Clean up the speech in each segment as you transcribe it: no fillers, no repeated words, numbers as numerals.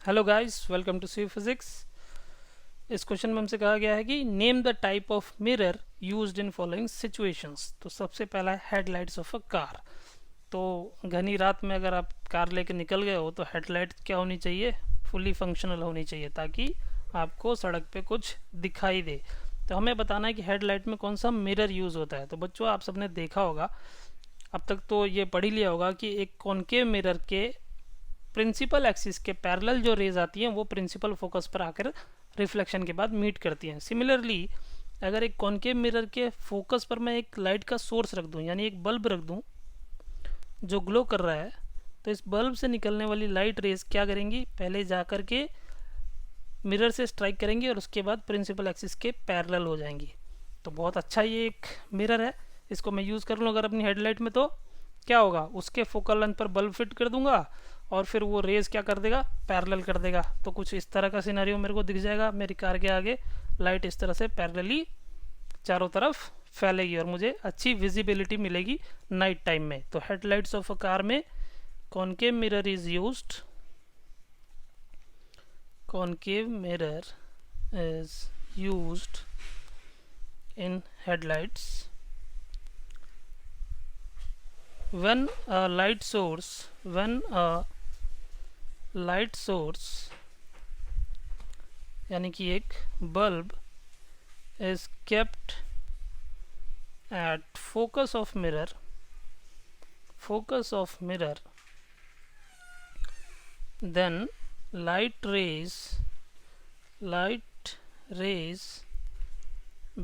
Hello guys, welcome to C physics. इस question में हमसे कहा गया है कि name the type of mirror used in following situations. तो सबसे पहला है हेडलाइट्स ऑफ अ कार। तो घनी रात में अगर आप कार लेके निकल गए हो तो हेडलाइट क्या होनी चाहिए? फुली फंक्शनल होनी चाहिए ताकि आपको सड़क पे कुछ दिखाई दे। तो हमें बताना है कि हेडलाइट में कौन सा मिरर यूज़ होता है। तो बच्चों, आप सबने देखा होगा, अब तक तो ये पढ़ ही लिया होगा कि एक कॉनकेव मिरर के प्रिंसिपल एक्सिस के पैरेलल जो रेज आती हैं वो प्रिंसिपल फोकस पर आकर रिफ्लेक्शन के बाद मीट करती हैं। सिमिलरली अगर एक कॉनकेव मिरर के फोकस पर मैं एक लाइट का सोर्स रख दूं, यानी एक बल्ब रख दूं जो ग्लो कर रहा है, तो इस बल्ब से निकलने वाली लाइट रेज क्या करेंगी? पहले जाकर के मिरर से स्ट्राइक करेंगी और उसके बाद प्रिंसिपल एक्सिस के पैरेलल हो जाएंगी। तो बहुत अच्छा ये एक मिरर है। इसको मैं यूज़ कर लूँ अगर अपनी हेडलाइट में, तो क्या होगा? उसके फोकल लेंथ पर बल्ब फिट कर दूंगा और फिर वो रेज क्या कर देगा? पैरेलल कर देगा। तो कुछ इस तरह का सिनेरियो मेरे को दिख जाएगा। मेरी कार के आगे लाइट इस तरह से पैरेलली चारों तरफ फैलेगी और मुझे अच्छी विजिबिलिटी मिलेगी नाइट टाइम में। तो हेडलाइट्स ऑफ अ कार में concave mirror is used. concave mirror is used in headlights when a light source यानी कि एक bulb is kept at focus of mirror, then light rays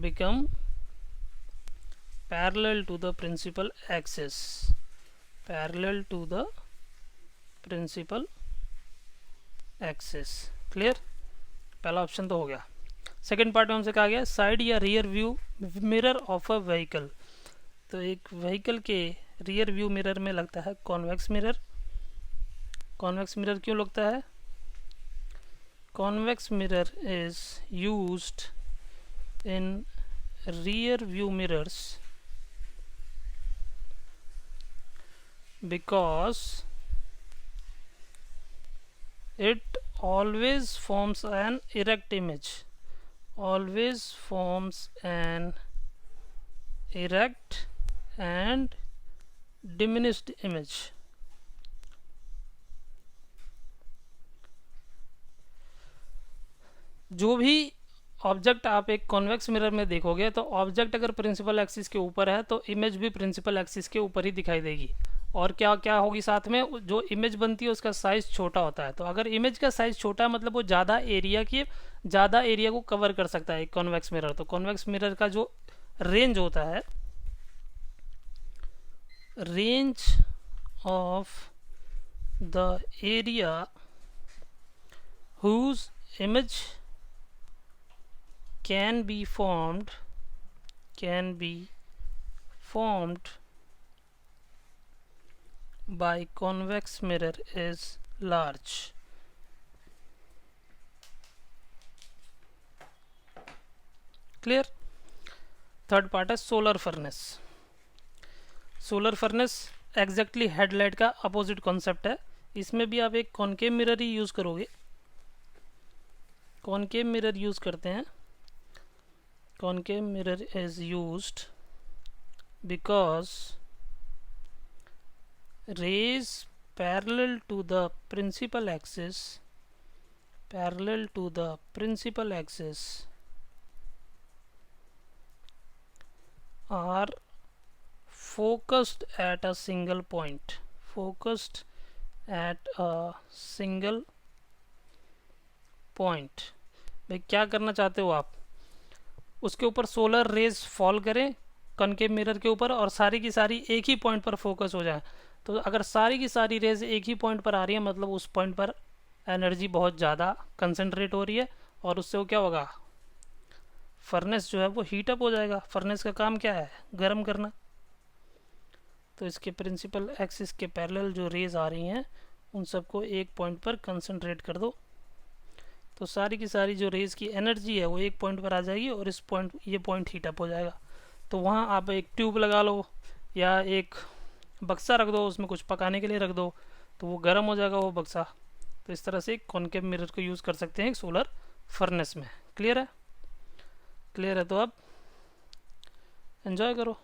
become parallel to the principal axis. Clear? पहला option तो हो गया। Second part में हमसे कहा गया साइड या rear view mirror of a vehicle. तो एक व्हीकल के रियर व्यू मिरर में लगता है कॉन्वेक्स मिरर। कॉन्वेक्स मिरर क्यों लगता है? Convex mirror is used in rear view mirrors because it always forms an erect image. Always forms an erect and diminished image. जो भी ऑब्जेक्ट आप एक कॉन्वेक्स मिरर में देखोगे तो ऑब्जेक्ट अगर प्रिंसिपल एक्सिस के ऊपर है तो इमेज भी प्रिंसिपल एक्सिस के ऊपर ही दिखाई देगी। और क्या क्या होगी साथ में? जो इमेज बनती है उसका साइज छोटा होता है। तो अगर इमेज का साइज छोटा है मतलब वो ज़्यादा एरिया को कवर कर सकता है एक कॉन्वेक्स मिरर। तो कॉन्वेक्स मिरर का जो रेंज होता है, range of the area whose image can be formed by convex mirror is large. Clear? Third part है solar furnace. Solar furnace exactly headlight का अपोजिट कॉन्सेप्ट है। इसमें भी आप एक कॉनकेव मिरर ही यूज करोगे। कॉनकेव मिरर यूज करते हैं। Concave mirror is used because rays parallel to the principal axis are focused at a single point. भाई क्या करना चाहते हो आप? उसके ऊपर सोलर रेज फॉल करें कॉनकेव मिरर के ऊपर और सारी की सारी एक ही पॉइंट पर फोकस हो जाए। तो अगर सारी की सारी रेज एक ही पॉइंट पर आ रही है मतलब उस पॉइंट पर एनर्जी बहुत ज़्यादा कंसंट्रेट हो रही है और उससे वो क्या होगा? फर्नेस जो है वो हीटअप हो जाएगा। फर्नेस का काम क्या है? गर्म करना। तो इसके प्रिंसिपल एक्सिस के पैरेलल जो रेज आ रही हैं उन सबको एक पॉइंट पर कंसंट्रेट कर दो, तो सारी की सारी जो रेज की एनर्जी है वो एक पॉइंट पर आ जाएगी और ये पॉइंट हीटअप हो जाएगा। तो वहाँ आप एक ट्यूब लगा लो या एक बक्सा रख दो, उसमें कुछ पकाने के लिए रख दो, तो वो गर्म हो जाएगा वो बक्सा। तो इस तरह से कॉनकेव मिरर को यूज़ कर सकते हैं सोलर फर्नेस में। क्लियर है? क्लियर है तो अब एंजॉय करो।